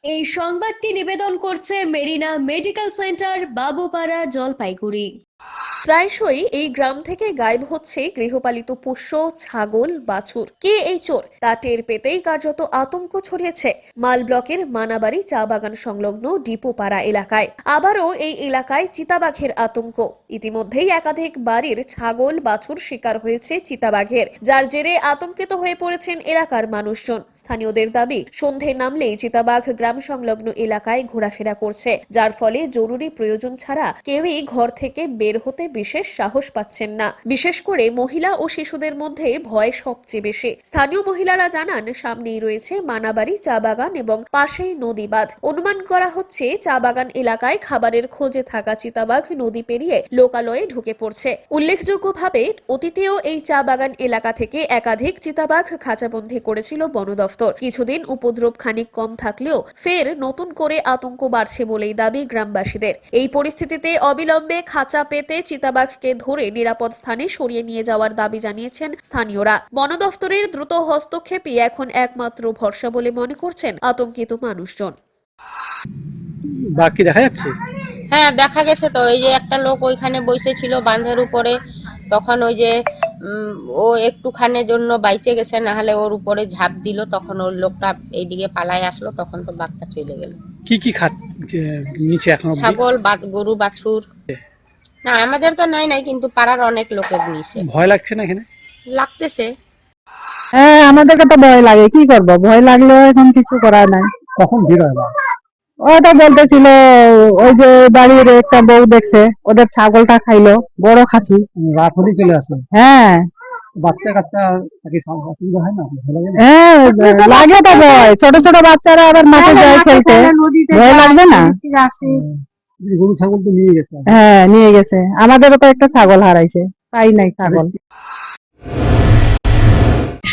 এই সংবাদটি নিবেদন করছে মেরিনা মেডিকেল সেন্টার, বাবুপাড়া, জলপাইগুড়ি। প্রায়শই এই গ্রাম থেকে গায়েব হচ্ছে গৃহপালিত পোষ্য ছাগল বাছুর। কে এই চোর তা টের পেতেই কার্যত আতঙ্ক ছড়িয়েছে মাল ব্লকের মানাবাড়ি চা বাগান সংলগ্ন ডিপোপাড়া এলাকায়। আবারও এই এলাকায় চিতাবাঘের আতঙ্ক। ইতিমধ্যেই একাধিক বাড়ির ছাগল বাছুর শিকার হয়েছে চিতাবাঘের, যার জেরে আতঙ্কিত হয়ে পড়েছেন এলাকার মানুষজন। স্থানীয়দের দাবি, সন্ধে নামলেই চিতাবাঘ গ্রাম সংলগ্ন এলাকায় ঘোরাফেরা করছে, যার ফলে জরুরি প্রয়োজন ছাড়া কেউই ঘর থেকে বের হতে বিশেষ সাহস পাচ্ছেন না। বিশেষ করে মহিলা ও শিশুদের মধ্যে ভয় সবচেয়ে বেশি। স্থানীয় মহিলারা জানান, সামনেই রয়েছে মানাবাড়ি চা বাগান এবং পাশেই নদী বাঁধ। অনুমান করা হচ্ছে চা বাগান এলাকায় খাবারের খোঁজে থাকা চিতাবাঘ নদী পেরিয়ে লোকালয়ে ঢুকে পড়ছে। উল্লেখযোগ্যভাবে অতীতেও এই চা বাগান এলাকা থেকে একাধিক চিতাবাঘ খাঁচাবন্দি করেছিল বন দফতর। কিছুদিন উপদ্রব খানিক কম থাকলেও ফের নতুন করে আতঙ্ক বাড়ছে বলেই দাবি গ্রামবাসীদের। এই পরিস্থিতিতে অবিলম্বে খাঁচা পেতে চিতাবাঘকে ধরে নিরাপদ স্থানে সরিয়ে নিয়ে যাওয়ার দাবি জানিয়েছেন স্থানীয়রা। বন দফতরের দ্রুত হস্তক্ষেপই এখন একমাত্র ভরসা বলে মনে করছেন আতঙ্কিত মানুষজন। বাকি দেখা যাচ্ছে। হ্যাঁ, দেখা গেছে তো। এই যে একটা লোক ওইখানে বসেছিল বাঁধের উপরে, তখন ওই যে ও একটুখানের জন্য বাইচে গেছে, না হলে ওর উপরে ঝাঁপ দিল, তখন ওর লোকটা এইদিকে পালায় আসলো, তখন তো বাঘটা চলে গেল। কি কি নিচে এখন অবধি? ছাগল, গরু, বাছুর। না, আমাদের তো নাই, কিন্তু পাড়ার অনেক লোকের নিছে। ভয় লাগছে না এখানে? লাগতেছে। হ্যাঁ, আমাদেরকে তো ভয় লাগে, কি করবো, ভয় লাগলেও এখন কিছু করার নাই। কখন ভিড় হয়? ওটা বলতেছিল, ওই যে বাড়ির একটা বউ দেখছে ওদের ছাগলটা খাইলো, বড় খাসি। রাত হলে চলে আসে। হ্যাঁ বাচ্চা কাচ্চা থাকি অসুবিধা হয় না? ভয় লাগে না? হ্যাঁ, লাগে তো ভয়। ছোট ছোট বাচ্চারা আবার মাঠে যায় খেলতে, ভয় লাগবে না? গরু ছাগল তো নিয়ে গেছে। হ্যাঁ, নিয়ে গেছে। আমাদেরও তো একটা ছাগল হারাইছে, পাই নাই ছাগল।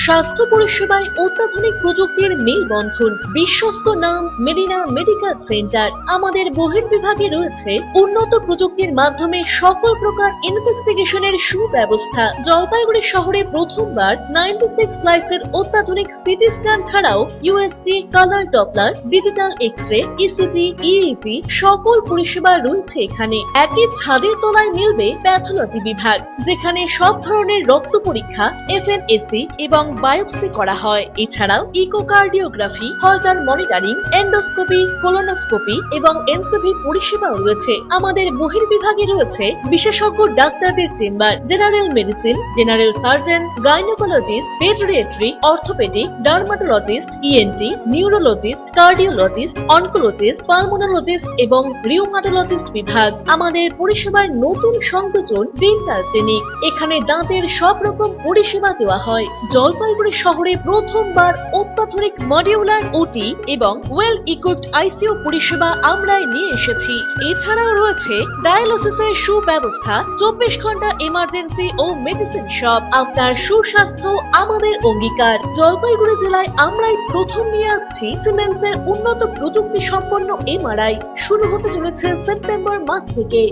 স্বাস্থ্য পরিষেবায় অত্যাধুনিক প্রযুক্তির মেলবন্ধন, বিশ্বস্ত নাম মেরিনা মেডিকেল সেন্টার। আমাদের বহির্বিভাগে রয়েছে উন্নত প্রযুক্তির মাধ্যমে সকল প্রকার ইনভেস্টিগেশনের সুব্যবস্থা। জলপাইগুড়ি শহরে প্রথমবার 96 স্লাইসের অত্যাধুনিক সিটি স্ক্যান ছাড়াও USG, colour Doppler, digital X-ray, ECG, ইএজি সকল পরিষেবা রয়েছে এখানে। একই ছাদের তলায় মিলবে প্যাথোলজি বিভাগ, যেখানে সব ধরনের রক্ত পরীক্ষা, এফএনএসি এবং বায়োপসি করা হয়। এছাড়াও ইকোকার্ডিওগ্রাফি, হলটার মনিটরিং, এন্ডোস্কোপি, কোলোনোস্কোপি এবং এনসিভি পরিষেবাও রয়েছে। আমাদের বহির্বিভাগে রয়েছে বিশেষজ্ঞ ডাক্তারদের chamber, general medicine, general surgeon, gynaecologist, পেডিয়াট্রি, orthopaedic, dermatologist, ENT, neurologist, cardiologist, oncologist, pulmonologist এবং রিউমাটোলজিস্ট বিভাগ। আমাদের পরিষেবার নতুন সংযোজন ডেন্টাল ক্লিনিক। এখানে দাঁতের সব রকম পরিষেবা দেওয়া হয়। জলপাইগুড়ি শহরে প্রথমবার অত্যাধুনিক মডিউলার ওটি এবং ওয়েল ইকুইপড আইসিইউ পরিষেবা আমরাই নিয়ে এসেছি। এছাড়াও রয়েছে ডায়ালিসিসের সুব্যবস্থা, 24 ঘন্টা এমার্জেন্সি ও মেডিসিন শপ। আপনার সুস্বাস্থ্য আমাদের অঙ্গীকার। জলপাইগুড়ি জেলায় আমরাই প্রথম নিয়ে আসছি সিমেন্সের উন্নত প্রযুক্তি সম্পন্ন এমআরআই। শুরু হতে চলেছে সেপ্টেম্বর মাস থেকে।